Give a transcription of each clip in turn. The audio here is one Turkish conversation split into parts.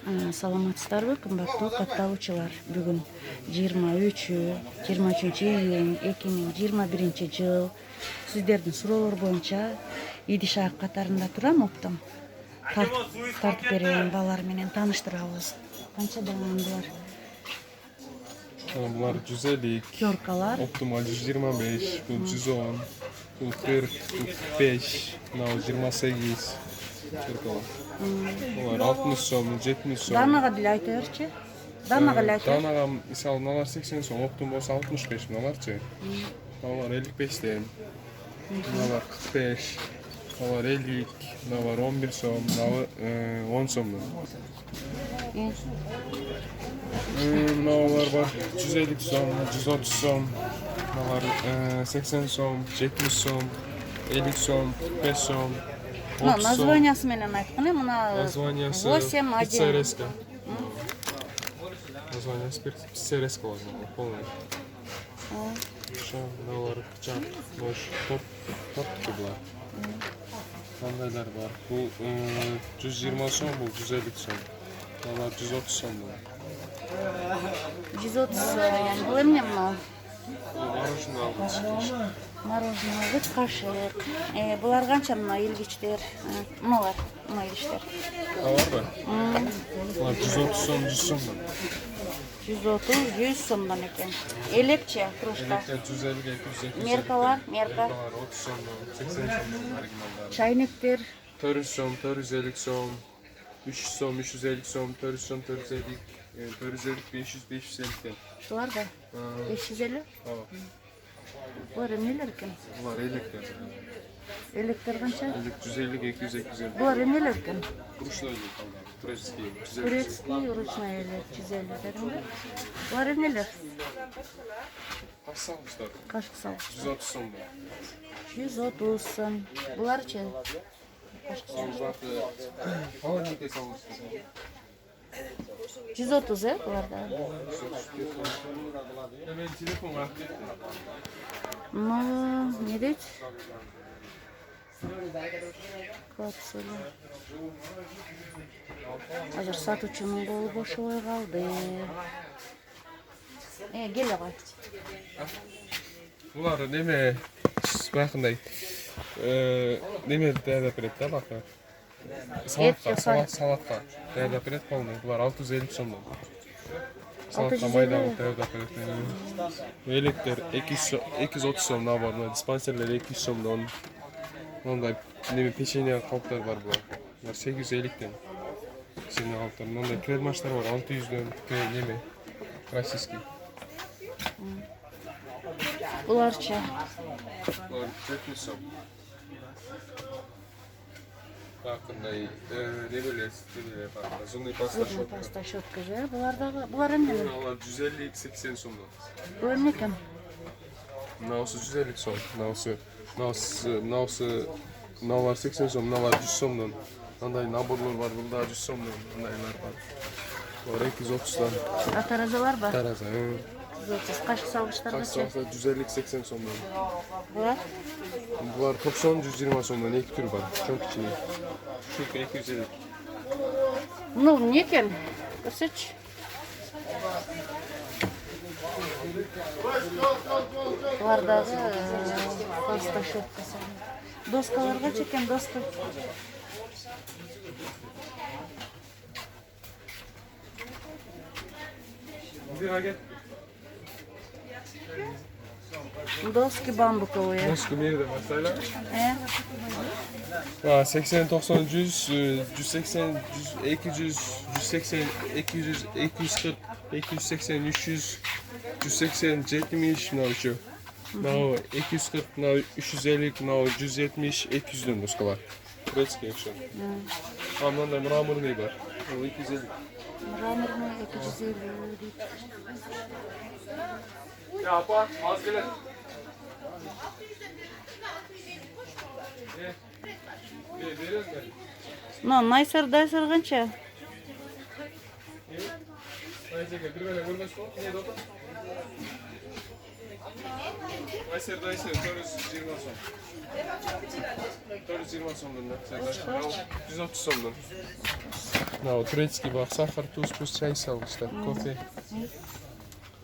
Саламатсыздарбы, кымбаттуу катталуучулар. Бүгүн 23-iyun 2021 сиздердин суроолор боюнча идиш ак катарында турам, оптом тартып берген балар менен тааныштырабыз. Канча балам булар? Bunlar 150, Кёркалар. optimal 125, bu 110, bu 40, bu 45, bu 28, Türkalar. Bunlar 60 som, 70 som. Данага деле айта берчи. Данага деле айта. Danaga misal bunlar 80 som, optim bolsa 65 bunlarçı. Bunlar 55 deyim. Bunlar 45, bunlar 50, bunlar 11 som, bunlar 10 som. Bunlar var 150 som, 130 som, bunlar 80 som, 70 som, 50 som, 45 som, 30 som. Названиясы менен айткан, мына Названиясы 8-1. пиццерийская. Названиясы пиццерийская полный. Şu bunlar bıçak, boş, top gibi. Kandaylar var. Bu 120 som, bu 150 som. Bunlar 130 som bunlar. 130, yani бул эмне мына? Мороженое алып Мороженое алгыч, кашык. Булар канча мына илгичтер? Мыналар, мына илгичтер. var mı? Bunlar 130 som, 100 som. 130, 100 сомдон экен. Элекче, кружка. 150, 200. Меркалар, мерка. 30 som, 80 som originallar. Чайниктер. 400 som, 450 som, 300 som, 350 som, 400 som, 450, 450, 500, 550. Шулар да? 550? Булар эмнелер экен? Bunlar elekler. Электер канча? 150, 200, 250. Булар эмнелер экен? Ручной элек kaldı. Турецкий. Турецкий, ручной элек, 150 дедимби. Булар эмнелер? Passalmışlar. Кашык сал. 130 som da. 130 сом. Буларчы? Кашык сал. Salmışlar. Palanike salmışlar. 130, буларда. Hemen telefon var. Не дейт? Капсула. Азыр сатуучунун колу бошобой калды. Кел ага. Bunlar neme? Bakınday. Neme değerli bilet de bakın. Salatka. Değerli bilet polnu. Bunlar 650 somdan. Salatka maydanlık değerli bilet. Elekler 230 somdan var. Dispanserler 200 somdan. Onday neme peşiniye kaplar var bu. Bunlar 850'den. Senin altından. Onday kredi maçlar var 600'den. Neme? Российский. Буларчы? Bunlar 400 som. Bakınday ne böyle bakın. Zunni pasta Зубный şok. паста щетка же. Булар эмнелер? Bunlar 150-80 somdan. Бул эмне экен? Nausu 150 som. Naular 80 som, naular 100 somdan. Anday naborlar var, bunda 100 somdan. Andaylar var. Bunlar 230'dan. Атаразалар бар? Taraza. 130. Кашык салгычтар Kaç канча? salsa 150-80 somdan. Булар? Bunlar 90-120 somdan. İki tür var. Çok içine. Şu 250. Ну, эмне экен? Көрсөтчү. Булардагы паста щеткасы. Доскалар канча экен, доска? Bir aget. Доски бамбуковые. Nasıl bir de mesela? 80, 90, 100, 180, 200, 180, 200, 240, 280, 300, 180, 70, şu. 240, 350, 170, 200'den doskalar. Турецкий şu. Ondan da mramorный var. O 250. Мраморный 250. Ya apa? Az gele. Veriyoruz mu? Ну, найсыр дайсыр канча? Neyse ki bir böyle vurmuş mu? Niye dokun? Ayser, 420 so'm. 420 so'mdan da. 130 so'mdan. Mынау турецкий бак, сахар, туз, плюс чай сал işte, кофе.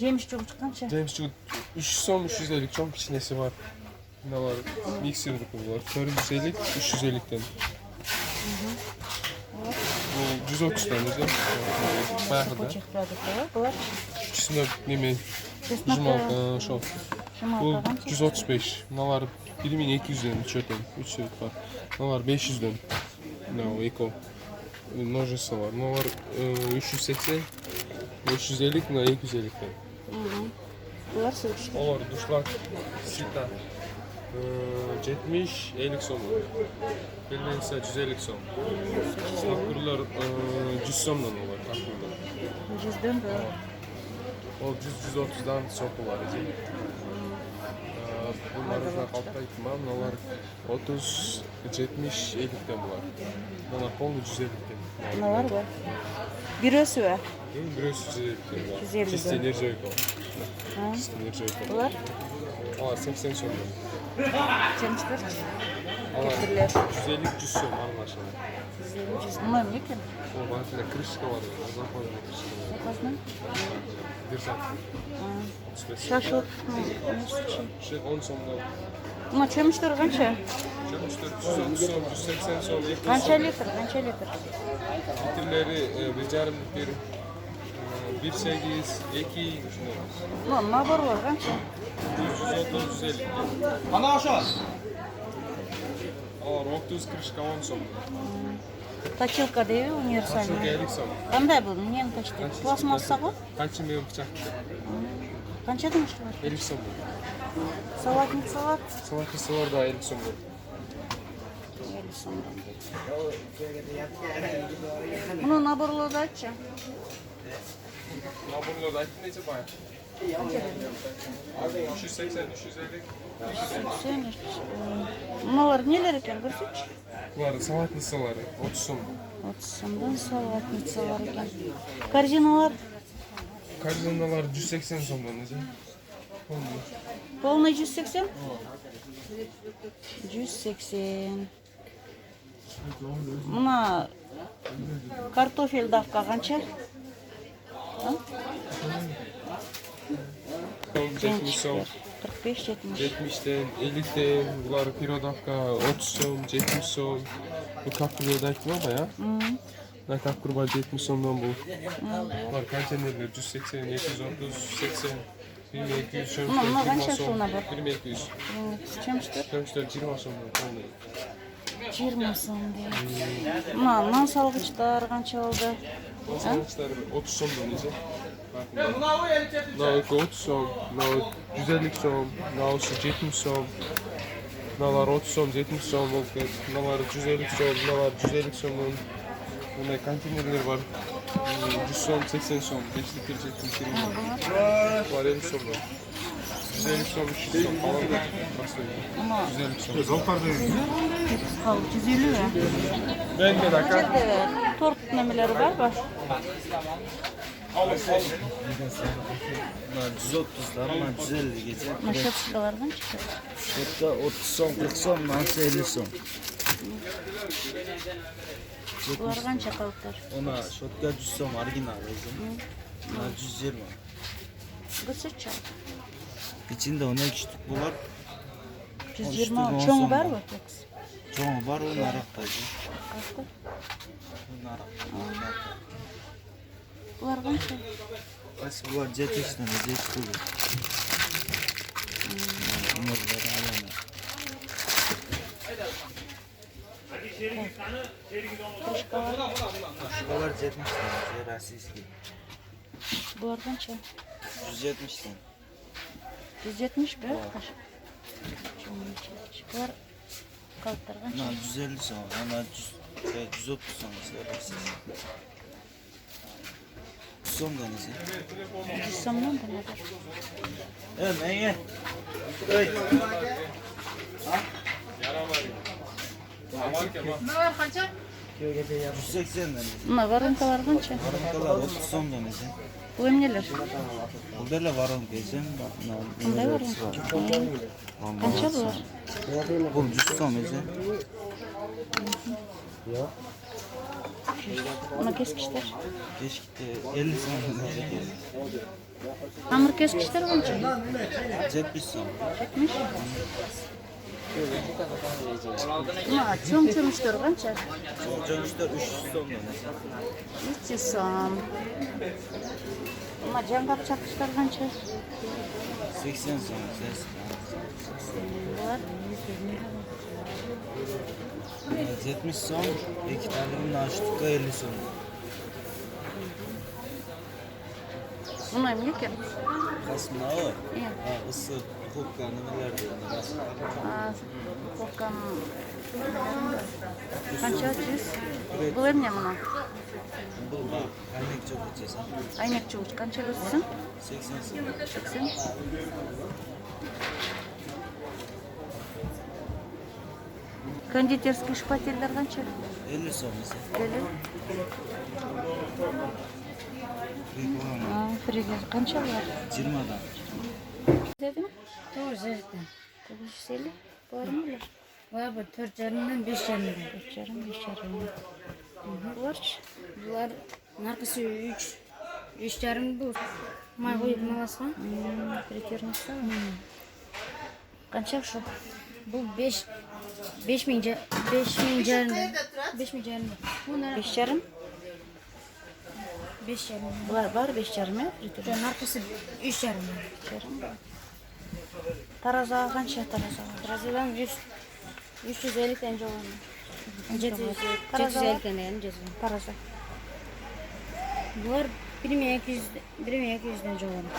Жемиш жугу канча? James Jude 300 so'm, 350 so'm kichkinasi bor. Mınalar mikser var. 450, 350'den. Bu 130'dan o'zi. Bayaqida. Bular İkisini neme? чеснок. Jumal, şu. Bu Шамалга канча? 135. Mınalar 1200'den, 3 söylük var. Mınalar 500'den. Mınау eko. Множество var. Mınalar 380, 550, mına 250'den. Bular sürüştü. Олар душлак сита 70 50 сом. Белбенса 150 сом. Такурлар 100 сомдан олар такурлар. Жүздөн бö. Ол 100-130'dan соқы бар екен. Bunlardan қалпайтын ма? Мыналар 30 70 50'den бұлар. Мыналар полный 150'den. Мыналар бар. Бирөөсү бö. Біреусі 150'den бұлар. 150'den. Чисто нержавейка. Ha. Чисто нержавейка. Bular Алар 80 сомдан. жемиштер. Алар Кетирлер. 150-100 сом аралашады. 100. Мына эмне экен? Ол бақыда крышка бар, западный крышка бар. Запасный? Держать. Шашлык. Шек 10 сомдан. Мына чөмүштөр канча? Чөмүш 430 сом, 180 сом, 200 Канча сом. литр? Канча литр? Litrleri 1,5 litre, 1,8, 2, Ну, набор бар канча? 130, 150. Ana aşağı. Алар 30 крышка 10 сом. Точилка дейби, Ашылка универсальный. 50 сом. Кандай бул? Эмнени точтойт? Пластмасса го? Канча мен бычак? Канча демекчи бар? 50 сом. Салатницалар? Салатасы бар да 50 сом. 50 сомдон. Муну наборлорду айтчы. Наборлорду айттым нече бая? 380, 350. Мыналар эмнелер экен, көрсөтчү? Булар салатницалары 30 сом. 30 сомдон салатницалар экен. Корзиналар? Корзиналар 180 сомдон өзү. Полный 180? 180. Мына картофель давка канча? 70 сом. 45-70. 70'ten, 50'ten, bunlar pirodavka 30 som, 70 som. Bu kapkurları da aytma baya. Ne kapkur var 70 somdan bu. Var konteynerler 180, 230, 80, 1200, çömüşler Ama 20 kaç som, yaşına var? 2200. Çömüştür. Çömüşler 20 somdan. 20 сом дейт. Мына нан салгычтар канча болду? O sanatçılar 30 somdan neyse. Nao 30 som, nao 150 som, nao 70 som. Nalar 30 som, 70 som oldu. Nalar 150 som, nalar 150 somdan. Bunday konteynerler var. 100 som, 80 som, 5 litre, 70 litre. Var 50 somdan. 150 som, 300 som falan da. Мына 150 som. калды 150 бе? Ben de Бул dakika. жерде торт немелери барбы? 130'lar, 150 gece. Мына щеточкалар канча? Şotka 30 son, 40 son, nansı 50 son. Булар канча калыптар? Ona şotka 100 son, orijinal özüm. Ona 120. Көрсөтчү. İçinde ona küçük bular. 120. on Чоңу сом барбы? Çoğu var, onun araktaydı. Кашты? Onun arak. Булар канча? Kaç bular 70 tane, 70 tane. Umurları alamıyor. Крышкалар. Şuralar 70 tane, Российский. Булар канча? 170 tane. 170 бе? Булар калыптар канча? Ona 150 son, ona 130 son işte Российский. Son denizi. 100 сомдон да надыр. Menge. Öy. 180'den. Mına varonkalar kança? Varonkalar 30 so'mdan ekan. Bu emneler? Burada da varonka ekan. Bunday varonka. Kança bular? Bu 100 so'm ekan. Buna keskişler. Keşke 50 so'mdan ekan. Hamur keskişler kança? 70 so'm. Çekmiş. Buna çömüşler kança? Jo'nishlar 300 so'mdan ekan. 300 so'm. Buna jangap çakışlar kança? 80 so'm. Bular 70 so'm. 2 tane naştukka 50 so'm. buna emne ki? Kasmına o. İyi. Ha, ısı, hukukla neler diyor. Kokam kança 300? Bu emne buna? Bu bak, kaynak çok uçuyorsun. Aynek çavuş kança görsün? 80 so'm. 80. Кондитерский шпателлер kança? 50 so'm ise. Deli. Büyük olan Frizer kança var? 20'dan. Dedim. 950'den. 950 var mı? Var bu 4 yarımdan 5 yarımdan. 3 yarım 5 yarım. Bunlar Bunlar narkısı 3 yarım bu. May koyup malaskan. Притернется. Kança şu? Bu 5 min yarımdan. 5 min yarımdan. Bunlar 5 yarım. 5 yarımdan. Var 5 yarım ya. Притернется. Bu narkısı 3 yarımdan. 3 yarım. Taraza kança taraza? Trazidan 350'den çoğunluğu. 750'den yani cezim. Taraza. Bunlar 1200'den çoğunluğu.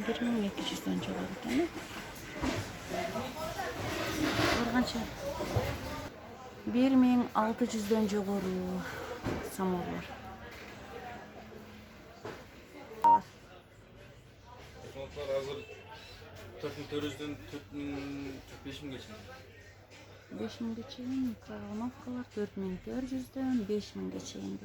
2200'den çok oldu değil mi? Var kança? 1600'den çok oldu. Samor var. Fontlar hazır 4400'den 45.000 geçmiş. 5000 geçeyim. Mikrofonlar 4400'den 5000 geçeyim.